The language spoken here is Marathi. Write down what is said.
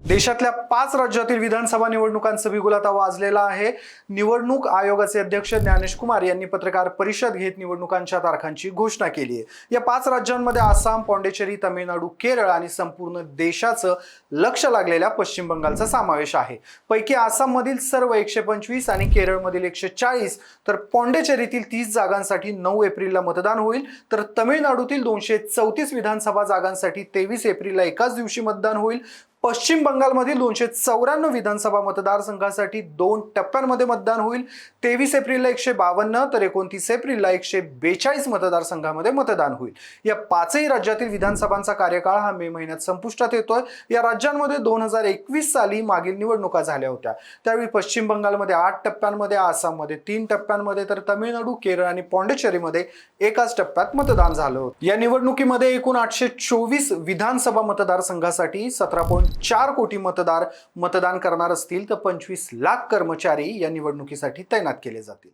देशातल्या 5 राज्यातील विधानसभा निवडणुकांचा बिगुल आता वाजलेला आहे। निवडणूक आयोगाचे अध्यक्ष ज्ञानेश कुमार यांनी पत्रकार परिषद घेत निवडणुकांच्या तारखांची घोषणा केली आहे। या 5 राज्यांमध्ये आसाम, पॉंडिचेरी, तमिळनाडू, केरळ आणि संपूर्ण देशाचं लक्ष लागलेल्या पश्चिम बंगालचा समावेश आहे। पैकी आसाममधील सर्व 125 आणि केरळमधील 140 तर पॉंडिचेरीतील 30 जागांसाठी 9 एप्रिलला मतदान होईल, तर तमिळनाडूतील 234 विधानसभा जागांसाठी 23 एप्रिलला एकाच दिवशी मतदान होईल। पश्चिम बंगालमधील 294 विधानसभा मतदारसंघासाठी 2 टप्प्यांमध्ये मतदान होईल। 23 एप्रिलला 152 तर 29 एप्रिलला 142 मतदारसंघामध्ये मतदान होईल। या 5ही राज्यातील विधानसभांचा कार्यकाळ हा मे महिन्यात संपुष्टात येतोय। या राज्यांमध्ये 2021 साली मागील निवडणुका झाल्या होत्या। त्यावेळी पश्चिम बंगालमध्ये 8 टप्प्यांमध्ये, आसाममध्ये 3 टप्प्यांमध्ये तर तमिळनाडू, केरळ आणि पॉंडिचेरीमध्ये एकाच टप्प्यात मतदान झालं होतं। या निवडणुकीमध्ये एकूण 824 विधानसभा मतदारसंघासाठी 17.4 कोटी मतदार मतदान करणार असतील, तर 25 लाख कर्मचारी या निवडणुकीसाठी तैनात केले जातील।